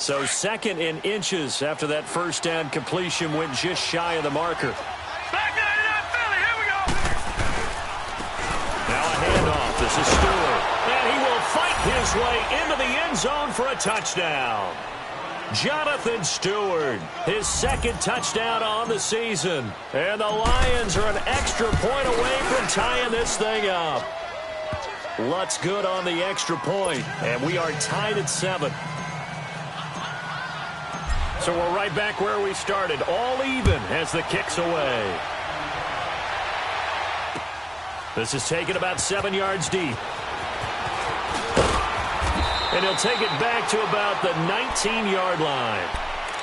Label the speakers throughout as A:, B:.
A: So 2nd and inches after that first down completion went just shy of the marker.
B: Back in Philly. Here we go.
A: Now a handoff. This is Stewart. And he will fight his way into the end zone for a touchdown. Jonathan Stewart, his 2nd touchdown on the season. And the Lions are an extra point away from tying this thing up. Lutz good on the extra point, and we are tied at 7. So we're right back where we started, all even as the kick's away. This is taken about 7 yards deep. And he'll take it back to about the 19-yard line.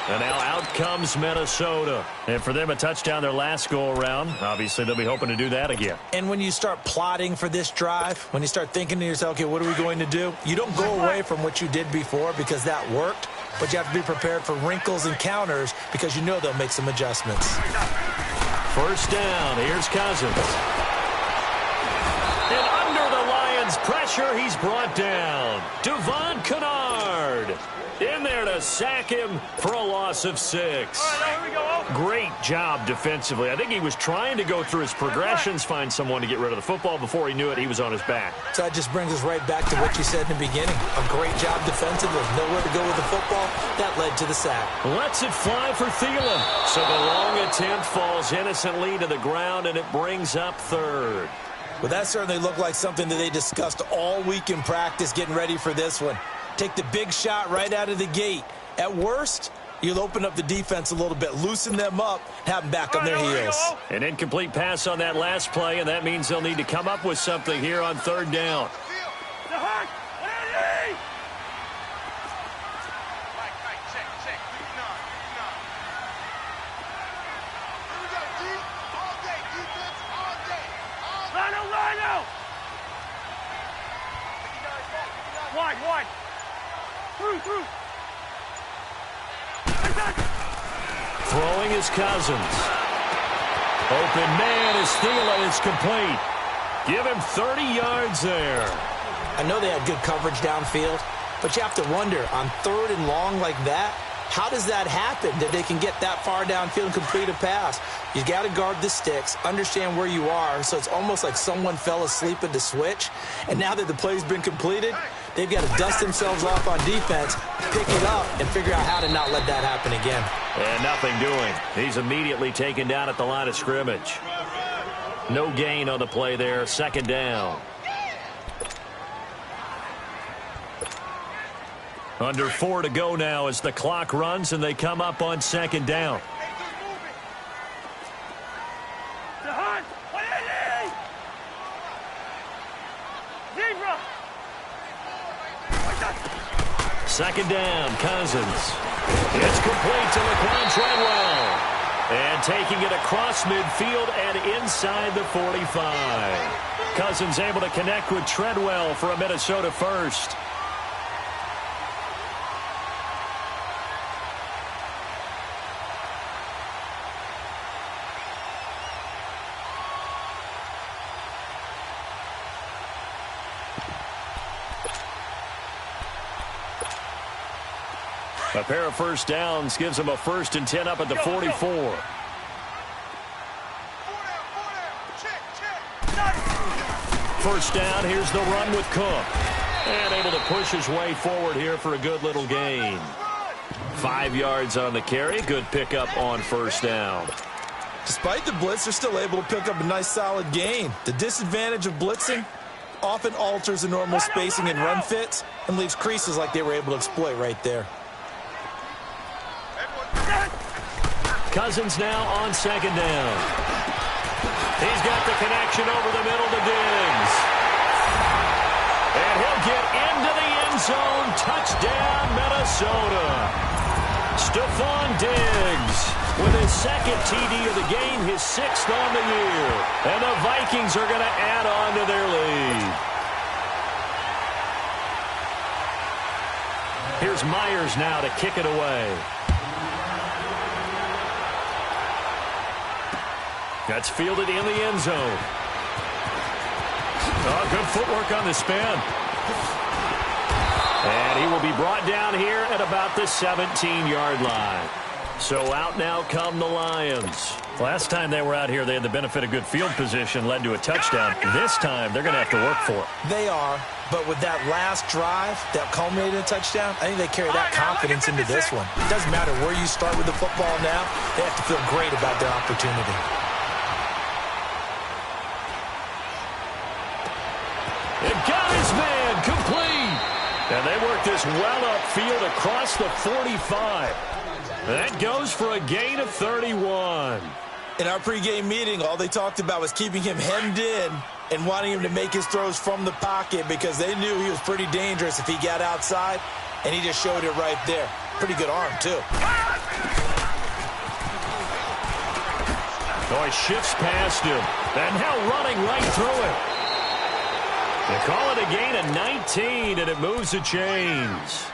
A: And now out comes Minnesota. And for them, a touchdown their last go-around. Obviously, they'll be hoping to do that again.
C: And when you start plotting for this drive, when you start thinking to yourself, okay, what are we going to do? You don't go away from what you did before because that worked. But you have to be prepared for wrinkles and counters because you know they'll make some adjustments.
A: First down. Here's Cousins. And under the Lions' pressure, he's brought down. Devon Kennard in there to sack him for a loss of 6.
B: All right, here we go.
A: Great job defensively. I think he was trying to go through his progressions, find someone to get rid of the football. Before he knew it, he was on his back.
C: So that just brings us right back to what you said in the beginning. A great job defensively. Nowhere to go with the football. That led to the sack.
A: Lets it fly for Thielen. So the long attempt falls innocently to the ground, and it brings up 3rd.
C: Well, that certainly looked like something that they discussed all week in practice getting ready for this one. Take the big shot right out of the gate. At worst, you'll open up the defense a little bit, loosen them up, have them back on their heels.
A: An incomplete pass on that last play, and that means they'll need to come up with something here on 3rd down.
B: Wide. Through.
A: Throwing is Cousins. Open man as Thielen is complete. Give him 30 yards there.
C: I know they had good coverage downfield, but you have to wonder, on 3rd and long like that, how does that happen that they can get that far downfield and complete a pass? You got to guard the sticks, understand where you are, so it's almost like someone fell asleep at the switch, and now that the play's been completed, they've got to dust themselves off on defense, pick it up, and figure out how to not let that happen again.
A: And nothing doing. He's immediately taken down at the line of scrimmage. No gain on the play there. 2nd down. Under 4 to go now as the clock runs and they come up on 2nd down. Second down, Cousins. It's complete to Laquan Treadwell. And taking it across midfield and inside the 45. Cousins able to connect with Treadwell for a Minnesota first. A pair of first downs gives them a 1st and 10 up at the 44. First down, here's the run with Cook. And able to push his way forward here for a good little gain. 5 yards on the carry. Good pickup on first down.
C: Despite the blitz, they're still able to pick up a nice solid gain. The disadvantage of blitzing often alters the normal spacing and run fits and leaves creases like they were able to exploit right there.
A: Cousins now on 2nd down. He's got the connection over the middle to Diggs. And he'll get into the end zone. Touchdown, Minnesota. Stephon Diggs with his 2nd TD of the game, his 6th on the year. And the Vikings are going to add on to their lead. Here's Myers now to kick it away. That's fielded in the end zone. Oh, good footwork on the spin. And he will be brought down here at about the 17-yard line. So out now come the Lions.
D: Last time they were out here, they had the benefit of good field position, led to a touchdown. This time, they're going to have to work for it.
C: They are, but with that last drive that culminated in a touchdown, I think they carry that confidence into this one. It doesn't matter where you start with the football now. They have to feel great about their opportunity.
A: It got his man complete. And they work this well upfield across the 45. That goes for a gain of 31.
C: In our pregame meeting, all they talked about was keeping him hemmed in and wanting him to make his throws from the pocket because they knew he was pretty dangerous if he got outside, and he just showed it right there. Pretty good arm, too.
A: Oh, he shifts past him. And now running right through it. They call it a gain of 19, and it moves the chains.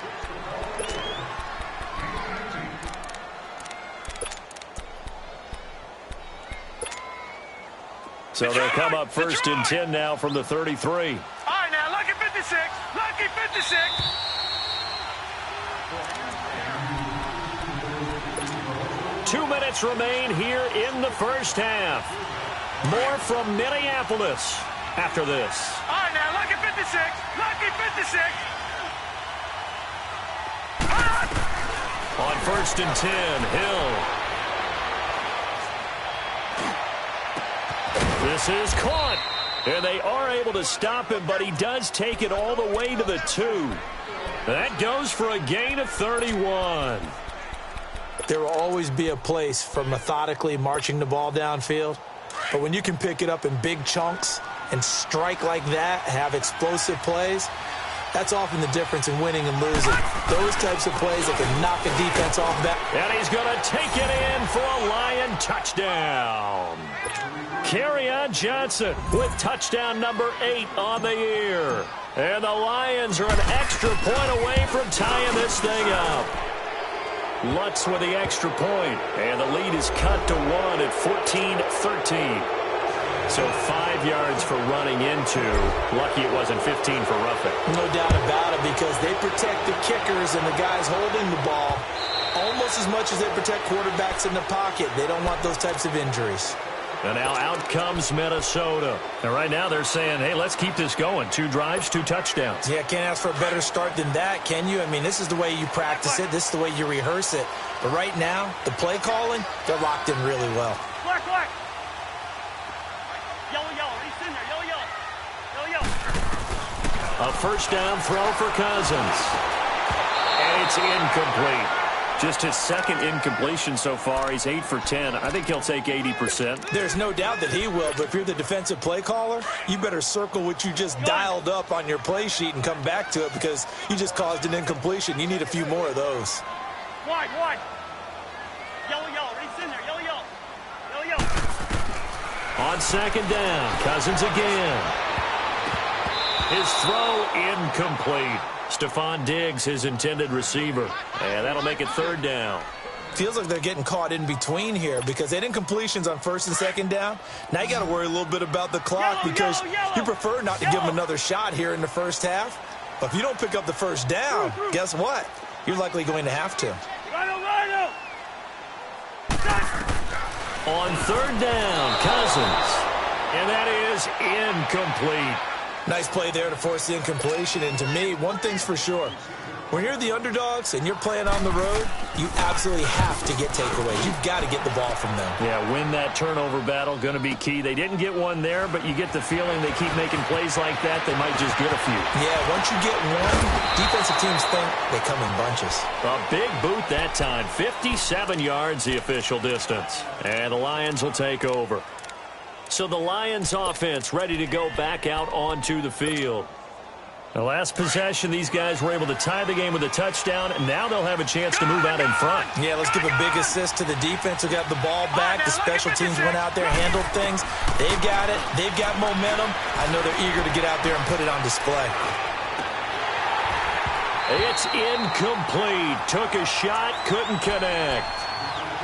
A: So they'll come up first and 10 now from the 33.
B: All right, now, lucky 56. Lucky 56.
A: Two minutes remain here in the first half. More from Minneapolis after this.
B: All right, now, lucky 56. Lucky 56.
A: On first and 10, Hill. This is caught, and they are able to stop him, but he does take it all the way to the 2. That goes for a gain of 31.
C: There will always be a place for methodically marching the ball downfield, but when you can pick it up in big chunks and strike like that, have explosive plays, that's often the difference in winning and losing. Those types of plays that can knock a defense off back.
A: And he's going to take it in for a Lion touchdown. Kerryon Johnson with touchdown number 8 on the year. And the Lions are an extra point away from tying this thing up. Lutz with the extra point, and the lead is cut to 1 at 14-13. So 5 yards for running into. Lucky it wasn't 15 for roughing.
C: No doubt about it, because they protect the kickers and the guys holding the ball almost as much as they protect quarterbacks in the pocket. They don't want those types of injuries.
A: And now out comes Minnesota.
D: And right now they're saying, hey, let's keep this going. 2 drives, 2 touchdowns.
C: Yeah, can't ask for a better start than that, can you? I mean, this is the way you practice it. This is the way you rehearse it. But right now, the play calling, they're locked in really well.
B: Black, black. Yellow, yellow. He's in there. Yellow, yellow. Yellow, yellow.
A: A first down throw for Cousins. And it's incomplete.
D: Just his second incompletion so far. He's 8 for 10. I think he'll take 80%.
C: There's no doubt that he will, but if you're the defensive play caller, you better circle what you just dialed up on your play sheet and come back to it because you just caused an incompletion. You need a few more of those.
B: Wide, wide. Yellow, yellow. He's in there. Yellow, yellow. Yellow, yellow.
A: On second down, Cousins again. His throw incomplete. Stephon Diggs, his intended receiver. And that'll make it third down.
C: Feels like they're getting caught in between here because they had incompletions on first and second down. Now you got to worry a little bit about the clock because you prefer not to give them another shot here in the first half. But if you don't pick up the first down, guess what? You're likely going to have to.
B: Rhino, Rhino.
A: On third down, Cousins. And that is incomplete.
C: Nice play there to force the incompletion. And to me, one thing's for sure. When you're the underdogs and you're playing on the road, you absolutely have to get takeaways. You've got to get the ball from them.
D: Yeah, win that turnover battle, going to be key. They didn't get one there, but you get the feeling they keep making plays like that, they might just get a few.
C: Yeah, once you get one, defensive teams think they come in bunches.
A: A big boot that time. 57 yards, the official distance. And the Lions will take over. So the Lions offense ready to go back out onto the field.
D: The last possession, these guys were able to tie the game with a touchdown, and now they'll have a chance to move out in front.
C: Yeah, let's give a big assist to the defense who got the ball back. The special teams went out there, handled things. They've got it. They've got momentum. I know they're eager to get out there and put it on display.
A: It's incomplete. Took a shot, couldn't connect.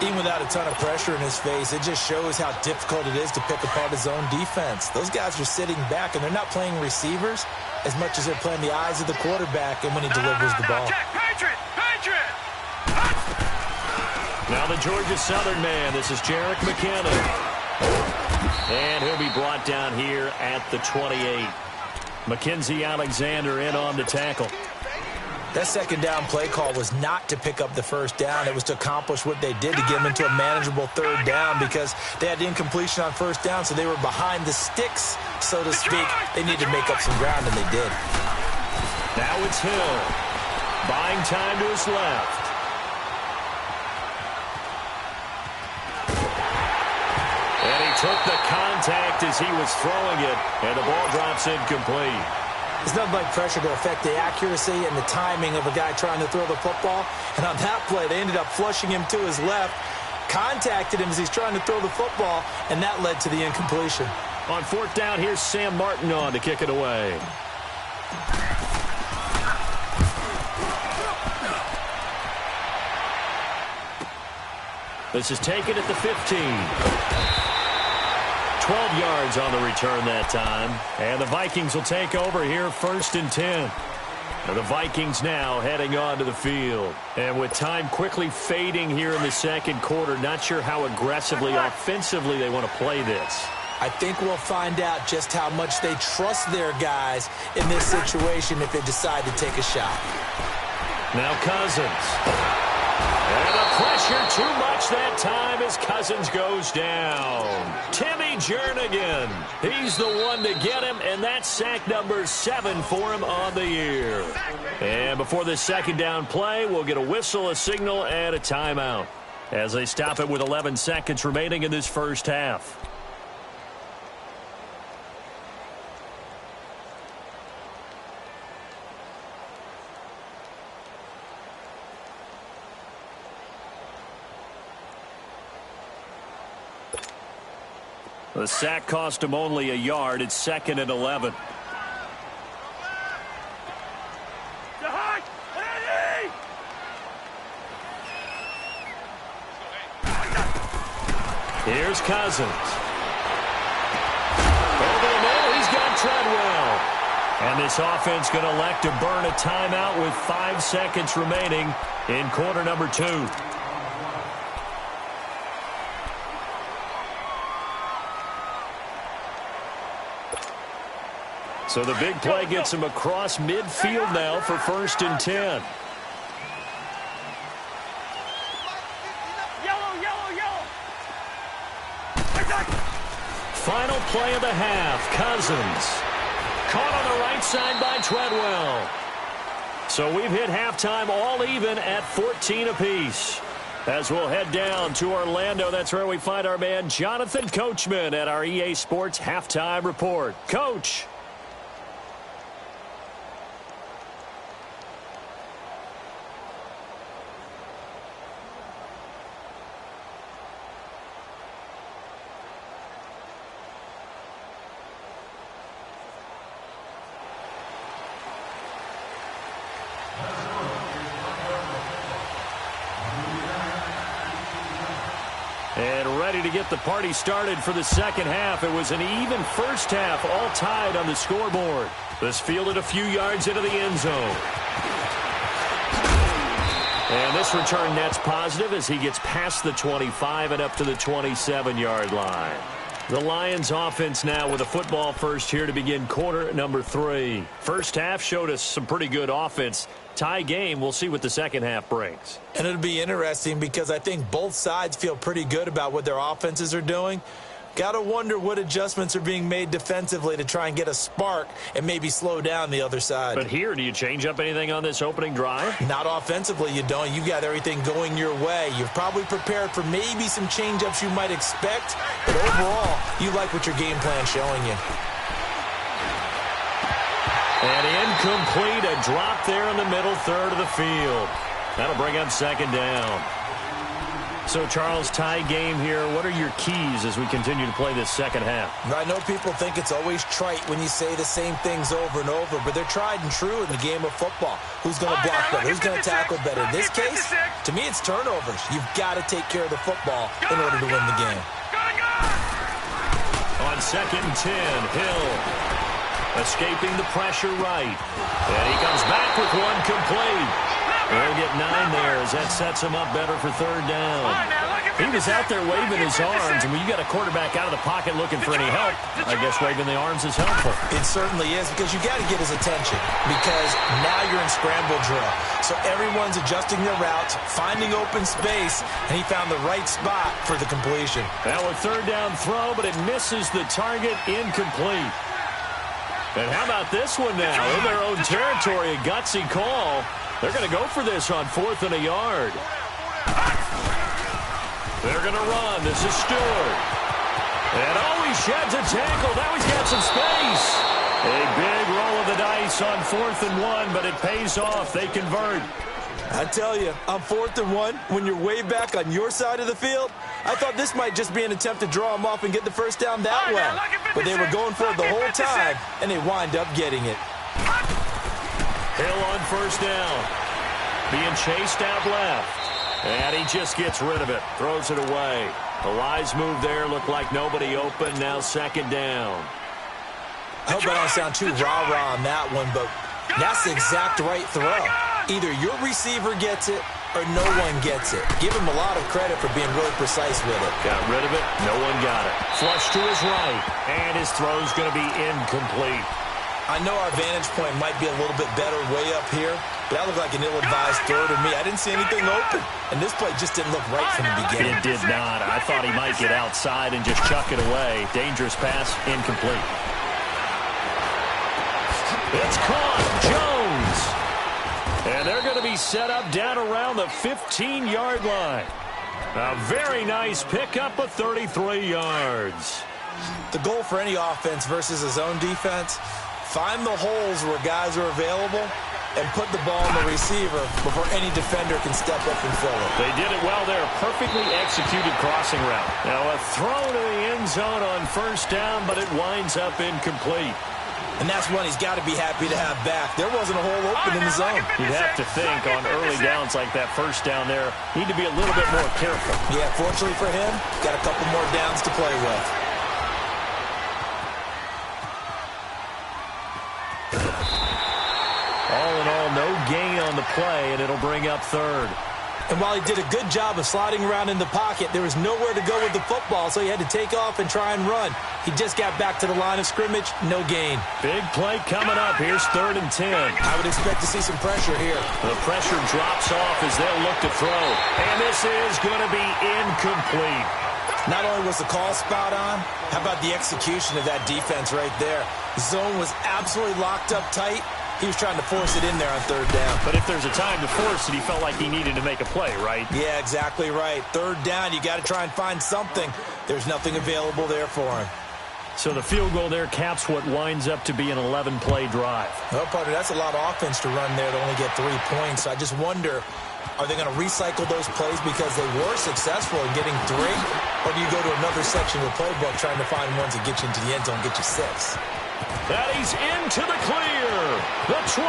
C: Even without a ton of pressure in his face, it just shows how difficult it is to pick apart his own defense. Those guys are sitting back, and they're not playing receivers as much as they're playing the eyes of the quarterback and when he delivers the ball.
B: Patriot!
A: Now the Georgia Southern man. This is Jerick McKinnon. And he'll be brought down here at the 28. Mackenzie Alexander in on the tackle.
C: That second down play call was not to pick up the first down. It was to accomplish what they did to get them into a manageable third down because they had incompletion on first down, so they were behind the sticks, so to speak. They needed to make up some ground, and they did.
A: Now it's Hill. Buying time to his left. And he took the contact as he was throwing it, and the ball drops incomplete.
C: It's nothing like pressure to affect the accuracy and the timing of a guy trying to throw the football. And on that play, they ended up flushing him to his left, contacted him as he's trying to throw the football, and that led to the incompletion.
A: On fourth down, here's Sam Martin on to kick it away. This is taken at the 15. 12 yards on the return that time. And the Vikings will take over here 1st and 10. And the Vikings now heading onto the field. And with time quickly fading here in the second quarter, not sure how aggressively, offensively they want to play this.
C: I think we'll find out just how much they trust their guys in this situation if they decide to take a shot.
A: Now Cousins. And the pressure too much that time as Cousins goes down. Timmy Jernigan. He's the one to get him, and that's sack number 7 for him on the year. And before this second down play, we'll get a whistle, a signal, and a timeout as they stop it with 11 seconds remaining in this first half. The sack cost him only a yard. It's 2nd and 11. Here's Cousins. Over the middle, he's got Treadwell. And this offense going to elect to burn a timeout with 5 seconds remaining in quarter number 2. So the big play gets him across midfield now for 1st and 10.
B: Yellow.
A: Final play of the half. Cousins. Caught on the right side by Treadwell. So we've hit halftime all even at 14 apiece. As we'll head down to Orlando, that's where we find our man Jonathan Coachman at our EA Sports Halftime Report. Coach. And ready to get the party started for the second half. It was an even first half, all tied on the scoreboard. This fielded a few yards into the end zone. And this return net's positive as he gets past the 25 and up to the 27-yard line. The Lions offense now with a football first here to begin quarter number 3. First half showed us some pretty good offense. Tie game, we'll see what the second half brings.
C: And it'll be interesting because I think both sides feel pretty good about what their offenses are doing. Got to wonder what adjustments are being made defensively to try and get a spark and maybe slow down the other side.
A: But here, do you change up anything on this opening drive?
C: Not offensively, you don't. You got everything going your way. You've probably prepared for maybe some change-ups you might expect, but overall, you like what your game plan's showing you.
A: And incomplete, a drop there in the middle third of the field. That'll bring up second down.
D: So, Charles, tie game here. What are your keys as we continue to play this second half?
C: I know people think it's always trite when you say the same things over and over, but they're tried and true in the game of football. Who's going to block better? Who's going to tackle better? In this case, to me, it's turnovers. You've got to take care of the football in order to win the game.
D: On 2nd and 10, Hill escaping the pressure right. And he comes back with one complete. They'll get 9 there as that sets him up better for 3rd down. He was out there waving his arms, and when you got a quarterback out of the pocket looking for any help, I guess waving the arms is helpful.
C: It certainly is, because you got to get his attention, because now you're in scramble drill. So everyone's adjusting their routes, finding open space, and he found the right spot for the completion.
D: Now a 3rd down throw, but it misses the target, incomplete. And how about this one now? In their own territory, a gutsy call. They're going to go for this on 4th and a yard. They're going to run. This is Stewart. And he sheds a tackle. Now he's got some space. A big roll of the dice on 4th and 1, but it pays off. They convert.
C: I tell you, on 4th and 1, when you're way back on your side of the field, I thought this might just be an attempt to draw them off and get the first down that way. But they were going for it the whole time, and they wind up getting it.
D: Hill on 1st down. Being chased out left. And he just gets rid of it. Throws it away. The wise move there. Looked like nobody open. Now 2nd down.
C: I hope I don't sound too rah-rah on that one, but that's the exact right throw. Either your receiver gets it or no one gets it. Give him a lot of credit for being really precise with it.
D: Got rid of it. No one got it. Flush to his right. And his throw's going to be incomplete.
C: I know our vantage point might be a little bit better way up here, but that looked like an ill-advised throw to me. I didn't see anything open, and this play just didn't look right from the beginning.
D: It did not. I thought he might get outside and just chuck it away. Dangerous pass, incomplete. It's caught. Jones. And they're going to be set up down around the 15-yard line. A very nice pickup of 33 yards.
C: The goal for any offense versus his own defense, find the holes where guys are available and put the ball in the receiver before any defender can step up and fill it.
D: They did it well there. Perfectly executed crossing route. Now a throw to the end zone on 1st down, but it winds up incomplete.
C: And that's one he's got to be happy to have back. There wasn't a hole open in the zone.
D: You'd have to think on early downs like that 1st down there, need to be a little bit more careful.
C: Yeah, fortunately for him, got a couple more downs to play with.
D: All in all, no gain on the play, and it'll bring up 3rd.
C: And while he did a good job of sliding around in the pocket, there was nowhere to go with the football, so he had to take off and try and run. He just got back to the line of scrimmage, no gain.
D: Big play coming up. Here's 3rd and 10.
C: I would expect to see some pressure here.
D: The pressure drops off as they'll look to throw. And this is going to be incomplete.
C: Not only was the call spot on, how about the execution of that defense right there? The zone was absolutely locked up tight. He was trying to force it in there on 3rd down.
D: But if there's a time to force it, he felt like he needed to make a play, right?
C: Yeah, exactly right. 3rd down, you got to try and find something. There's nothing available there for him.
D: So the field goal there caps what winds up to be an 11-play drive.
C: Well, partner, that's a lot of offense to run there to only get 3 points. I just wonder, are they going to recycle those plays because they were successful in getting 3? Or do you go to another section of the playbook trying to find ones that get you into the end zone, get you 6?
D: That he's into the clear. The 20,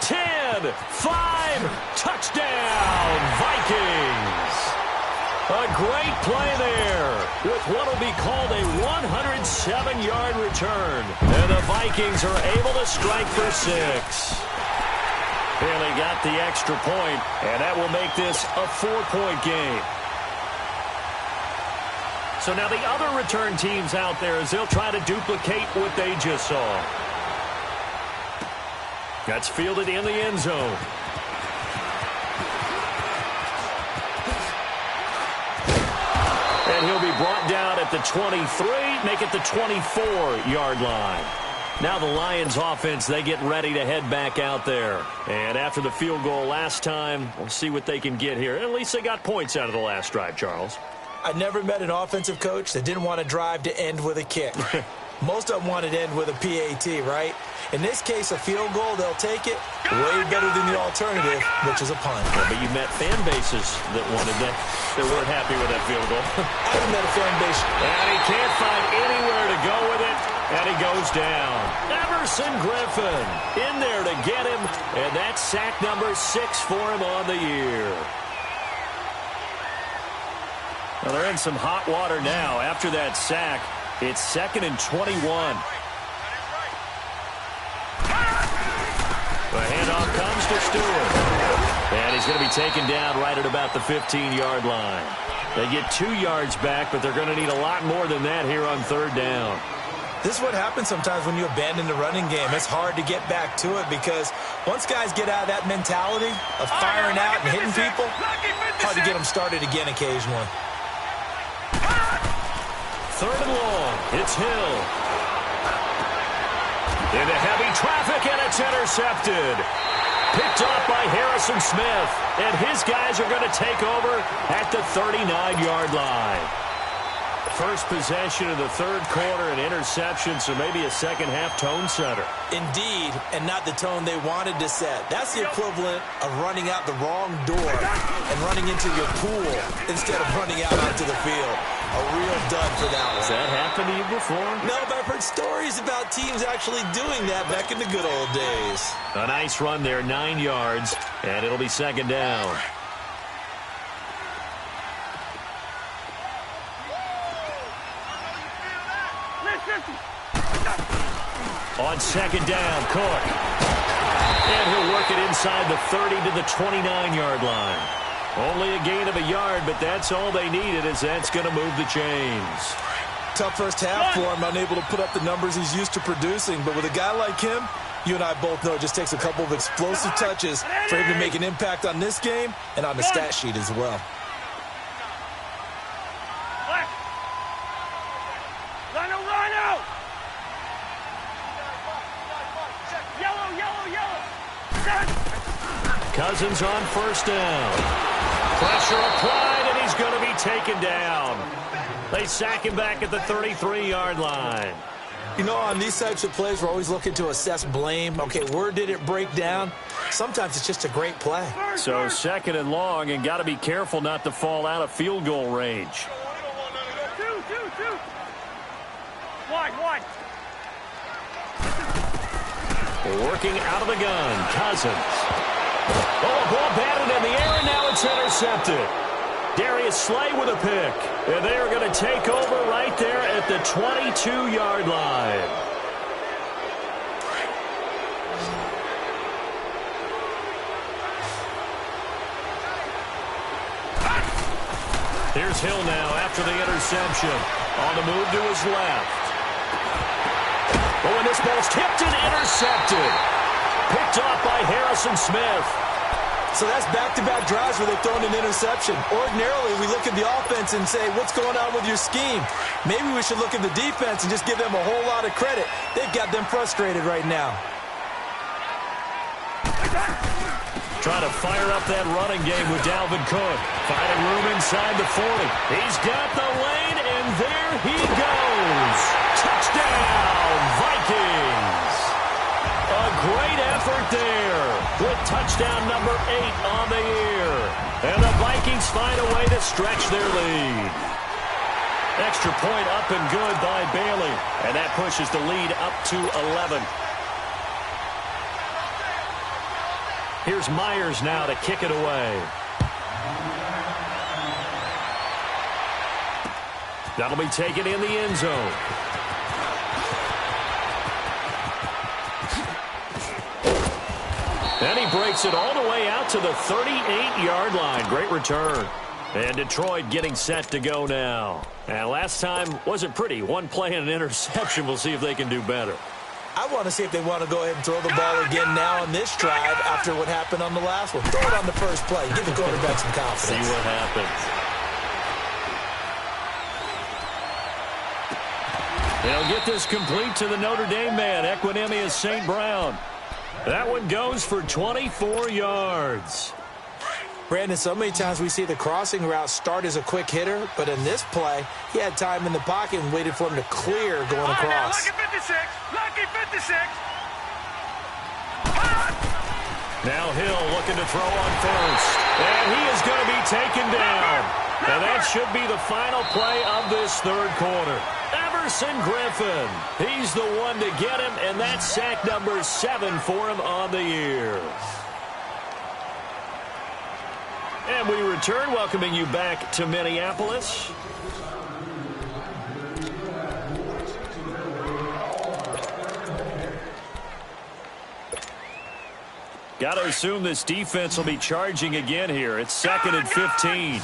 D: 10, 5, touchdown, Vikings. A great play there with what will be called a 107-yard return. And the Vikings are able to strike for 6. And they got the extra point, and that will make this a 4-point game. So now the other return teams out there as they'll try to duplicate what they just saw. That's fielded in the end zone. And he'll be brought down at the 23, make it the 24-yard line. Now the Lions offense, they get ready to head back out there. And after the field goal last time, we'll see what they can get here. At least they got points out of the last drive, Charles.
C: I never met an offensive coach that didn't want to drive to end with a kick. Most of them want it end with a PAT, right? In this case, a field goal, they'll take it way better than the alternative, which is a punt.
A: Yeah, but you met fan bases that wanted that, that weren't happy with that field goal.
C: I've met a fan base.
A: And he can't find anywhere to go with it, and he goes down. Emerson Griffin in there to get him, and that's sack number 6 for him on the year. Well, they're in some hot water now. After that sack, it's 2nd and 21. The handoff comes to Stewart. And he's going to be taken down right at about the 15-yard line. They get 2 yards back, but they're going to need a lot more than that here on 3rd down.
C: This is what happens sometimes when you abandon the running game. It's hard to get back to it because once guys get out of that mentality of firing out and hitting people, hard to get them started again occasionally.
A: 3rd and long. It's Hill. Into heavy traffic, and it's intercepted. Picked off by Harrison Smith. And his guys are going to take over at the 39-yard line. First possession of the 3rd quarter, an interception, so maybe a second-half tone setter.
C: Indeed, and not the tone they wanted to set. That's the equivalent of running out the wrong door and running into your pool instead of running out onto the field. A real dud for that one.
A: Has that happened to you before?
C: No, but I've heard stories about teams actually doing that back in the good old days.
A: A nice run there, 9 yards, and it'll be 2nd down. On 2nd down, Cook. And he'll work it inside the 30 to the 29-yard line. Only a gain of a yard, but that's all they needed, as that's going to move the chains.
C: Tough first half for him, unable to put up the numbers he's used to producing. But with a guy like him, you and I both know it just takes a couple of explosive touches for him to make an impact on this game and on the stat sheet as well.
A: Cousins on 1st down. Pressure applied, and he's going to be taken down. They sack him back at the 33-yard line.
C: You know, on these types of plays, we're always looking to assess blame. Okay, where did it break down? Sometimes it's just a great play.
A: So 2nd and long, and got to be careful not to fall out of field goal range.
B: Two. Wide.
A: Working out of the gun, Cousins. Oh, ball batted in the air, and now it's intercepted. Darius Slay with a pick. And they are going to take over right there at the 22-yard line. Here's Hill now after the interception. On the move to his left. Oh, and this ball's tipped and intercepted. Picked off by Harrison Smith.
C: So that's back-to-back drives where they've thrown an interception. Ordinarily, we look at the offense and say, what's going on with your scheme? Maybe we should look at the defense and just give them a whole lot of credit. They've got them frustrated right now.
A: Trying to fire up that running game with Dalvin Cook. Finding room inside the 40. He's got the lane, and there he goes. Touchdown, Vikings. A great effort there with touchdown number 8 on the year. And the Vikings find a way to stretch their lead. Extra point up and good by Bailey. And that pushes the lead up to 11. Here's Myers now to kick it away. That'll be taken in the end zone. And he breaks it all the way out to the 38-yard line. Great return. And Detroit getting set to go now. And last time wasn't pretty. One play and an interception. We'll see if they can do better.
C: I want to see if they want to go ahead and throw the ball again now on this drive after what happened on the last one. Throw it on the first play. Give the quarterback some confidence.
A: See what happens. They'll get this complete to the Notre Dame man, Equinemius St. Brown. That one goes for 24 yards.
C: Brandon, so many times we see the crossing route start as a quick hitter, but in this play, he had time in the pocket and waited for him to clear going across.
B: Lucky 56! Lucky 56!
A: Now Hill looking to throw on first. And he is going to be taken down. And that should be the final play of this third quarter. Everson Griffin. He's the one to get him, and that's sack number 7 for him on the year. And we return, welcoming you back to Minneapolis. Got to assume this defense will be charging again here. It's 2nd and 15.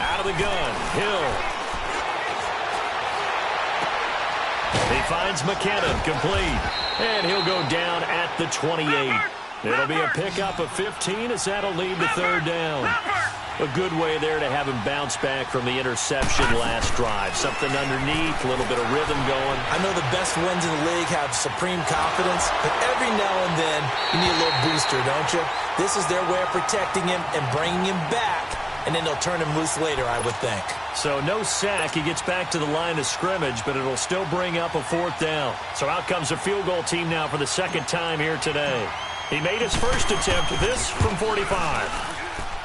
A: Out of the gun, Hill. He finds McKinnon, complete. And he'll go down at the 28. It'll be a pickup of 15 as that'll lead to third down. A good way there to have him bounce back from the interception last drive. Something underneath, a little bit of rhythm going.
C: I know the best ones in the league have supreme confidence, but every now and then you need a little booster, don't you? This is their way of protecting him and bringing him back, and then they'll turn him loose later, I would think.
A: So no sack. He gets back to the line of scrimmage, but it'll still bring up a 4th down. So out comes a field goal team now for the 2nd time here today. He made his first attempt, this from 45.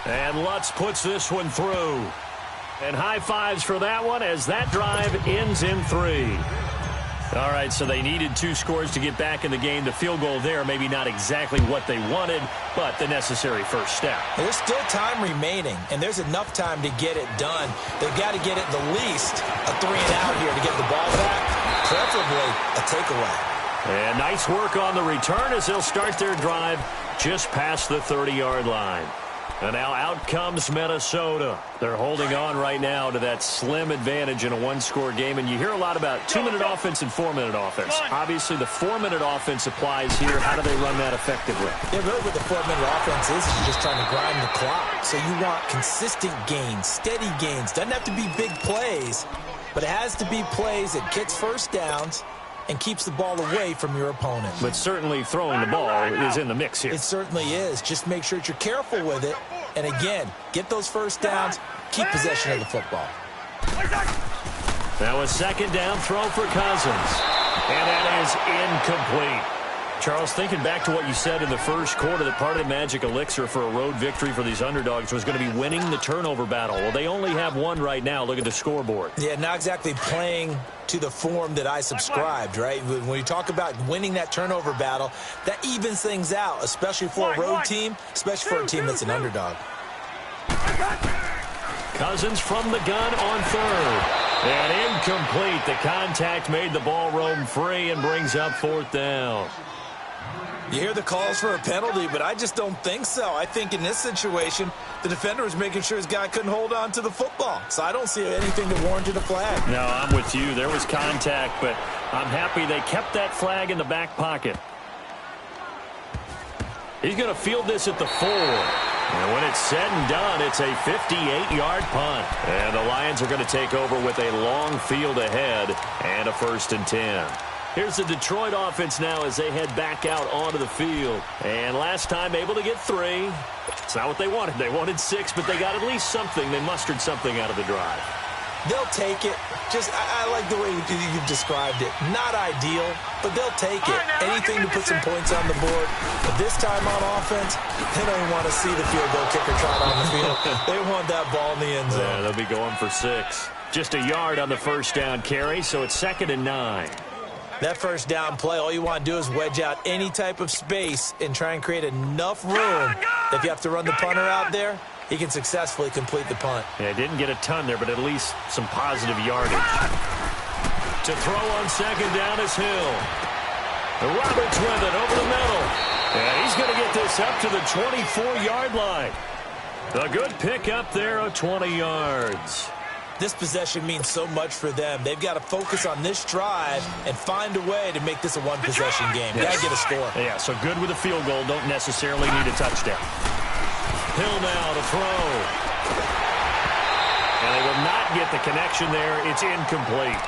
A: And Lutz puts this one through. And high fives for that one as that drive ends in 3. All right, so they needed 2 scores to get back in the game. The field goal there, maybe not exactly what they wanted, but the necessary first step.
C: There's still time remaining, and there's enough time to get it done. They've got to get it the least a 3-and-out here to get the ball back, preferably a takeaway.
A: And nice work on the return as they'll start their drive just past the 30-yard line. And now out comes Minnesota. They're holding on right now to that slim advantage in a 1-score game. And you hear a lot about 2-minute offense and 4-minute offense. Obviously, the 4-minute offense applies here. How do they run that effectively?
C: Yeah, really what the 4-minute offense is you're just trying to grind the clock. So you want consistent gains, steady gains. Doesn't have to be big plays, but it has to be plays that gets first downs and keeps the ball away from your opponent.
A: But certainly throwing the ball is in the mix here.
C: It certainly is. Just make sure that you're careful with it. And again, get those first downs, keep possession of the football.
A: Now a 2nd down throw for Cousins. And that is incomplete. Charles, thinking back to what you said in the first quarter, that part of the magic elixir for a road victory for these underdogs was going to be winning the turnover battle. Well, they only have one right now. Look at the scoreboard.
C: Yeah, not exactly playing to the form that I subscribed, right? When you talk about winning that turnover battle, that evens things out, especially for a road team, especially for a team that's an underdog.
A: Cousins from the gun on 3rd. And incomplete. The contact made the ball roam free and brings up 4th down.
C: You hear the calls for a penalty, but I just don't think so. I think in this situation, the defender was making sure his guy couldn't hold on to the football. So I don't see anything that warranted a flag.
A: No, I'm with you. There was contact, but I'm happy they kept that flag in the back pocket. He's going to field this at the 4. And when it's said and done, it's a 58-yard punt. And the Lions are going to take over with a long field ahead and a 1st and 10. Here's the Detroit offense now as they head back out onto the field. And last time able to get 3. It's not what they wanted. They wanted 6, but they got at least something. They mustered something out of the drive.
C: They'll take it. Just, I like the way you've described it. Not ideal, but they'll take it. Anything to put some points on the board. But this time on offense, they don't even want to see the field goal kicker trot on the field. They want that ball in the end zone.
A: Yeah, they'll be going for 6. Just a yard on the first down carry, so it's 2nd and 9.
C: That first down play, all you want to do is wedge out any type of space and try and create enough room. If you have to run the punter out there, he can successfully complete the punt.
A: Yeah, didn't get a ton there, but at least some positive yardage. To throw on 2nd down is Hill. Roberts with it over the middle. And he's going to get this up to the 24-yard line. A good pick up there of 20 yards.
C: This possession means so much for them. They've got to focus on this drive and find a way to make this a one-possession game. Got to get a score.
A: Yeah, so good with a field goal. Don't necessarily need a touchdown. Hill now to throw. And they will not get the connection there. It's incomplete.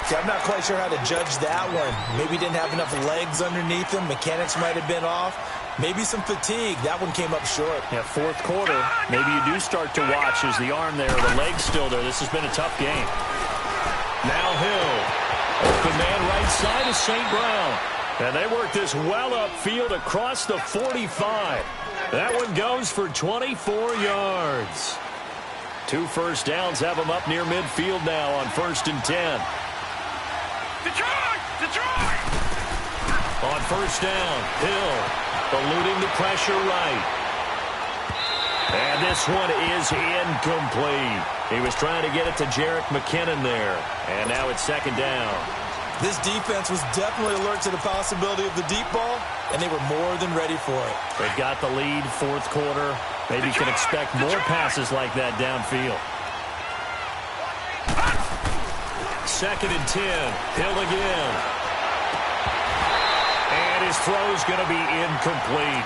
C: See, I'm not quite sure how to judge that one. Maybe didn't have enough legs underneath him. Mechanics might have been off. Maybe some fatigue. That one came up short.
D: Yeah, fourth quarter, maybe you do start to watch as the arm there, the leg's still there. This has been a tough game. Now Hill. Open man right side is St. Brown. And they work this well upfield across the 45. That one goes for 24 yards. 2 first downs have them up near midfield now on 1st and 10.
B: Detroit!
D: On first down, Hill eluding the pressure right. And this one is incomplete. He was trying to get it to Jerick McKinnon there. And now it's 2nd down.
C: This defense was definitely alert to the possibility of the deep ball, and they were more than ready for it.
D: They've got the lead, 4th quarter. Maybe you can expect more passes like that downfield. 2nd and 10. Hill again. And his throw's going to be incomplete.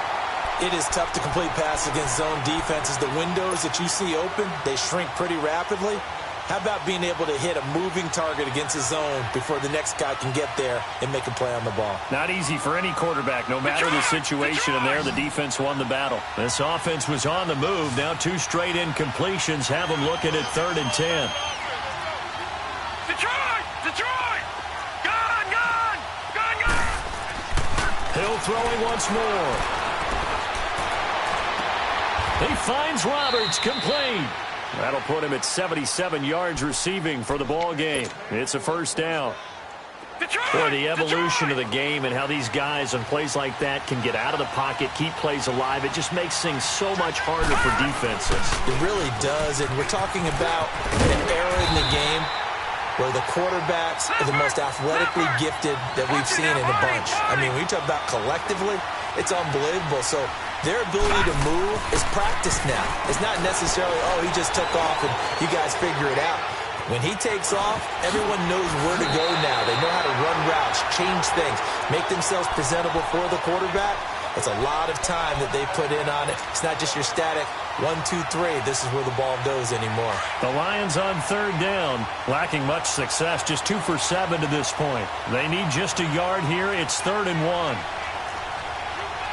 C: It is tough to complete passes against zone defenses. The windows that you see open, they shrink pretty rapidly. How about being able to hit a moving target against a zone before the next guy can get there and make a play on the ball?
D: Not easy for any quarterback, no matter the situation, and there the defense won the battle. This offense was on the move. Now 2 straight incompletions have them looking at 3rd and 10.
B: Detroit! Gone!
D: Hill throwing once more. He finds Roberts, complete. That'll put him at 77 yards receiving for the ball game. It's a 1st down. Boy, the evolution of the game and how these guys on plays like that can get out of the pocket, keep plays alive, it just makes things so much harder for defenses.
C: It really does, and we're talking about an era in the game where the quarterbacks are the most athletically gifted that we've seen in a bunch. I mean, when you talk about collectively, it's unbelievable. So their ability to move is practiced now. It's not necessarily, oh, he just took off and you guys figure it out. When he takes off, everyone knows where to go now. They know how to run routes, change things, make themselves presentable for the quarterback. It's a lot of time that they put in on it. It's not just your static 1, 2, 3. This is where the ball goes anymore.
D: The Lions on 3rd down, lacking much success, just 2 for 7 to this point. They need just a yard here. It's 3rd and 1.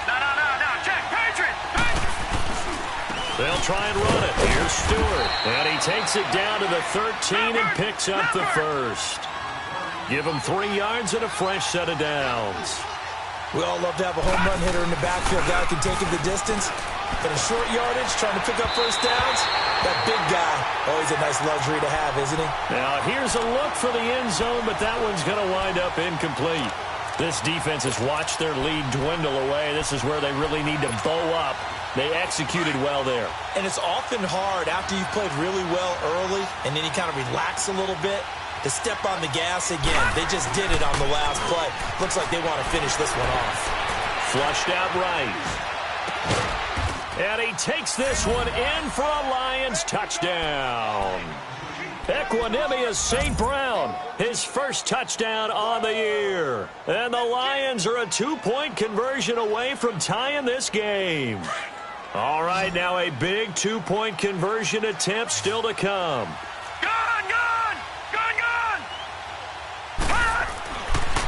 B: No, check, Patriots!
D: They'll try and run it. Here's Stewart. And he takes it down to the 13 and picks up the 1st. Give him 3 yards and a fresh set of downs.
C: We all love to have a home run hitter in the backfield, guy who can take it the distance. But in short yardage, trying to pick up first downs, that big guy, always a nice luxury to have, isn't he?
D: Now, here's a look for the end zone, but that one's going to wind up incomplete. This defense has watched their lead dwindle away. This is where they really need to bow up. They executed well there.
C: And it's often hard after you've played really well early and then you kind of relax a little bit to step on the gas again. They just did it on the last play. Looks like they want to finish this one off.
D: Flushed out right. And he takes this one in for a Lions touchdown. Equanimous St. Brown, his first touchdown on the year. And the Lions are a 2-point conversion away from tying this game. All right, now a big 2-point conversion attempt still to come.
B: Gone!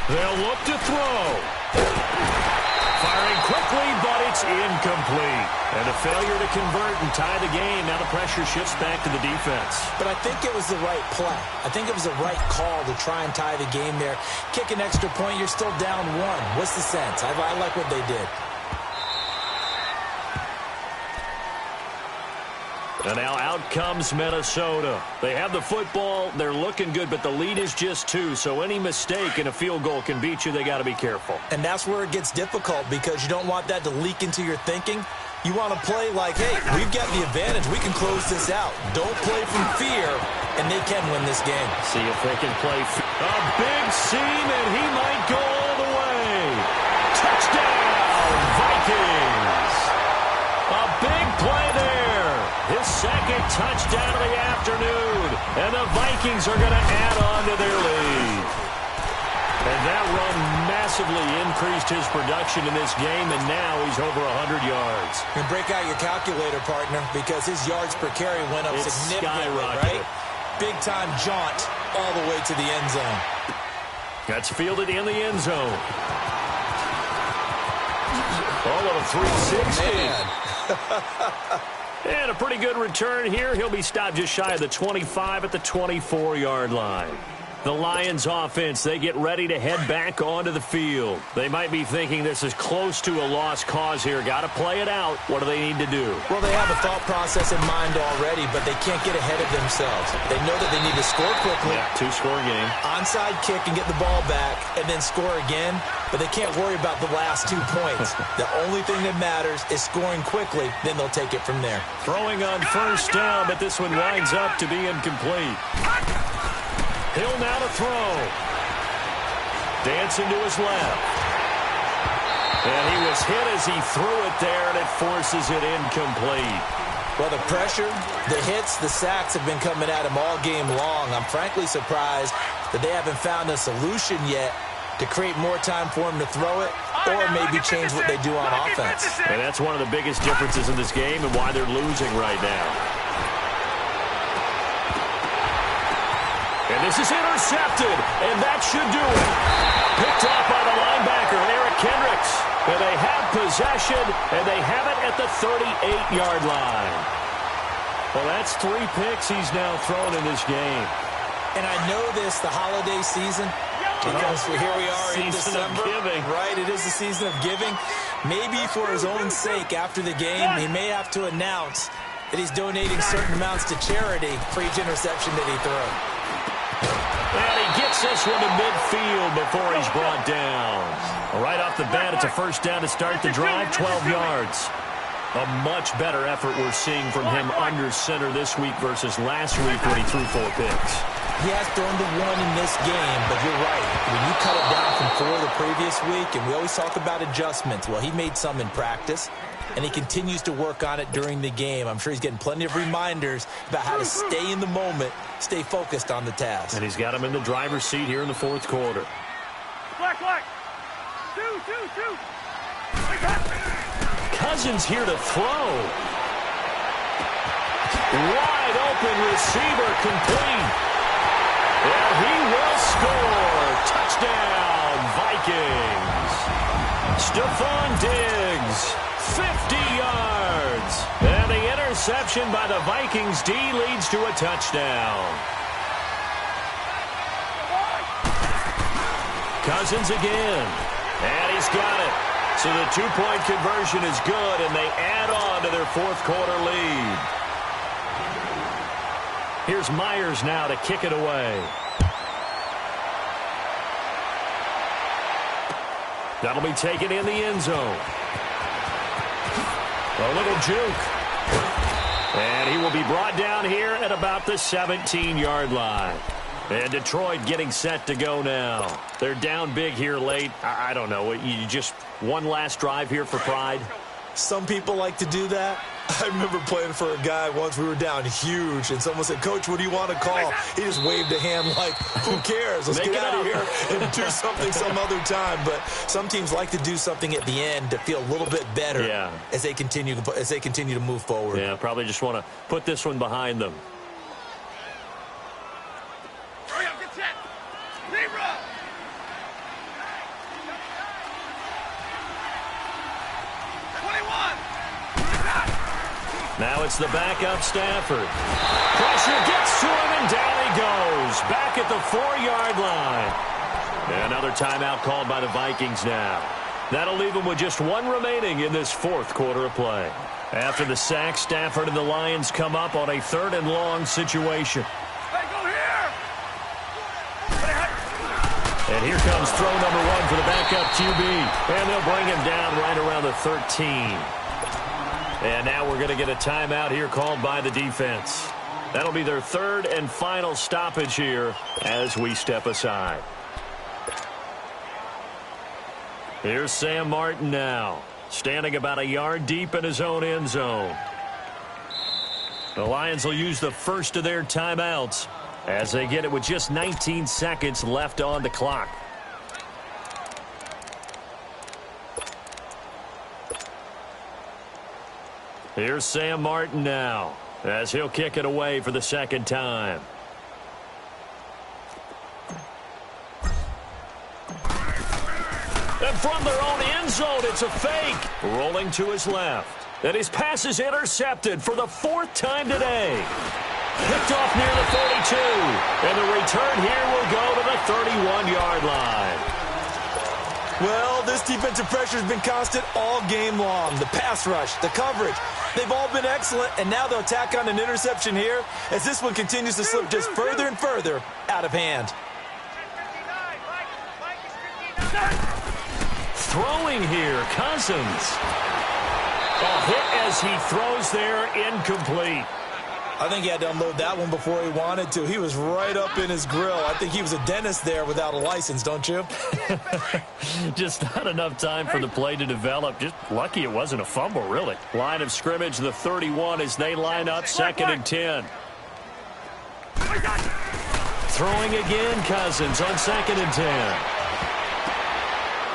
D: They'll look to throw. Firing quickly, but it's incomplete. And a failure to convert and tie the game. Now the pressure shifts back to the defense.
C: But I think it was the right play. I think it was the right call to try and tie the game there. Kick an extra point, you're still down 1. What's the sense? I like what they did.
D: And now out comes Minnesota. They have the football. They're looking good, but the lead is just 2. So any mistake in a field goal can beat you. They got to be careful.
C: And that's where it gets difficult because you don't want that to leak into your thinking. You want to play like, hey, we've got the advantage. We can close this out. Don't play from fear, and they can win this game.
D: See if they can play. A big seam, and he might go all the way. Touchdown, Vikings. A big play there. His 2nd touchdown of the afternoon. And the Vikings are going to add on to their lead. And that run massively increased his production in this game, and now he's over 100 yards.
C: And break out your calculator, partner, because his yards per carry went up significantly, right? Big-time jaunt all the way to the end zone.
D: That's fielded in the end zone. Oh, a 360.
C: Man.
D: And a pretty good return here. He'll be stopped just shy of the 25 at the 24-yard line. The Lions offense, they get ready to head back onto the field. They might be thinking this is close to a lost cause here. Got to play it out. What do they need to do?
C: Well, they have a thought process in mind already, but they can't get ahead of themselves. They know that they need to score quickly.
D: Yeah, two-score game.
C: Onside kick and get the ball back and then score again, but they can't worry about the last 2 points. The only thing that matters is scoring quickly, then they'll take it from there.
D: Throwing on first down, but this one winds up to be incomplete. Hill now to throw. Dancing to his left. And he was hit as he threw it there, and it forces it incomplete.
C: Well, the pressure, the hits, the sacks have been coming at him all game long. I'm frankly surprised that they haven't found a solution yet to create more time for him to throw it or maybe change what they do on offense.
D: And that's one of the biggest differences in this game and why they're losing right now. And this is intercepted, and that should do it. Picked off by the linebacker, Eric Kendricks. And they have possession, and they have it at the 38-yard line. Well, that's 3 picks he's now thrown in this game.
C: And I know this, the holiday season, because here we are in December. Right, it is the season of giving. Maybe for his own sake, after the game, he may have to announce that he's donating certain amounts to charity for each interception that he throws.
D: And he gets this one to midfield before he's brought down. Right off the bat, it's a first down to start the drive, 12 yards. A much better effort we're seeing from him under center this week versus last week when he threw 4 picks.
C: He has thrown the 1 in this game, but you're right. When you cut it down from 4 the previous week, and we always talk about adjustments, well, he made some in practice, and he continues to work on it during the game. I'm sure he's getting plenty of reminders about how to stay in the moment, stay focused on the task.
D: And he's got him in the driver's seat here in the 4th quarter.
B: Black. 2.
D: Cousins here to throw. Wide open receiver complete. And he will score. Touchdown, Vikings. Stephon Diggs, 50 yards. And the interception by the Vikings D leads to a touchdown. Cousins again. And he's got it. So the 2-point conversion is good, and they add on to their 4th quarter lead. Here's Myers now to kick it away. That'll be taken in the end zone. A little juke. And he will be brought down here at about the 17-yard line. And Detroit getting set to go now. They're down big here late. I don't know. You just one last drive here for pride?
C: Some people like to do that. I remember playing for a guy once. We were down huge, and someone said, "Coach, what do you want to call?" He just waved a hand like, who cares? Let's get out of here and do something some other time. But some teams like to do something at the end to feel a little bit better as they continue to move forward.
D: Yeah, probably just want to put this one behind them.
B: Hurry up, get set. Zebra.
D: Now it's the backup Stafford. Pressure gets to him, and down he goes. Back at the 4-yard line. Another timeout called by the Vikings now. That'll leave them with just 1 remaining in this 4th quarter of play. After the sack, Stafford and the Lions come up on a 3rd and long situation.
B: Hey, go here.
D: And here comes throw number 1 for the backup QB. And they'll bring him down right around the 13. And now we're going to get a timeout here called by the defense. That'll be their 3rd and final stoppage here as we step aside. Here's Sam Martin now, standing about a yard deep in his own end zone. The Lions will use the first of their timeouts as they get it with just 19 seconds left on the clock. Here's Sam Martin now as he'll kick it away for the 2nd time. The And from their own end zone, it's a fake. Rolling to his left. And his pass is intercepted for the 4th time today. Picked off near the 42. And the return here will go to the 31-yard line.
C: Well, this defensive pressure has been constant all game long. The pass rush, the coverage, they've all been excellent, and now they'll tack on an interception here as this one continues to slip just further and further out of hand.
D: Throwing here, Cousins. A hit as he throws there, incomplete.
C: I think he had to unload that one before he wanted to. He was right up in his grill. I think he was a dentist there without a license, don't you?
D: Just not enough time for the play to develop. Just lucky it wasn't a fumble, really. Line of scrimmage, the 31 as they line up 2nd and 10. Throwing again, Cousins on 2nd and 10.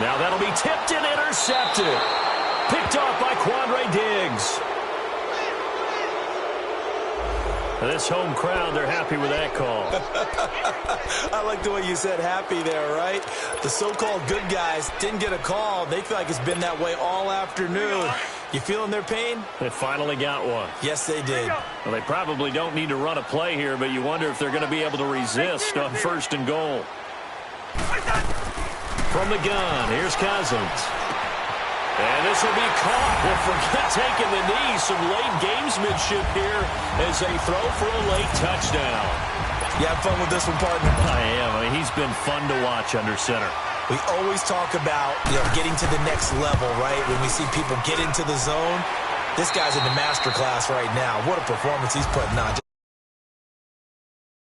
D: Now that'll be tipped and intercepted. Picked off by Quandre Diggs. This home crowd, they're happy with that call.
C: I like the way you said happy there, right? The so-called good guys didn't get a call. They feel like it's been that way all afternoon. You feeling their pain?
D: They finally got one.
C: Yes, they did.
D: Well, they probably don't need to run a play here, but you wonder if they're going to be able to resist on 1st and goal. From the gun, here's Cousins. And this will be caught. Well, forget taking the knee. Some late gamesmanship here as they throw for a late touchdown.
C: You have fun with this one, partner?
D: I am. I mean, he's been fun to watch under center.
C: We always talk about, getting to the next level, right? When we see people get into the zone. This guy's in the master class right now. What a performance he's putting on.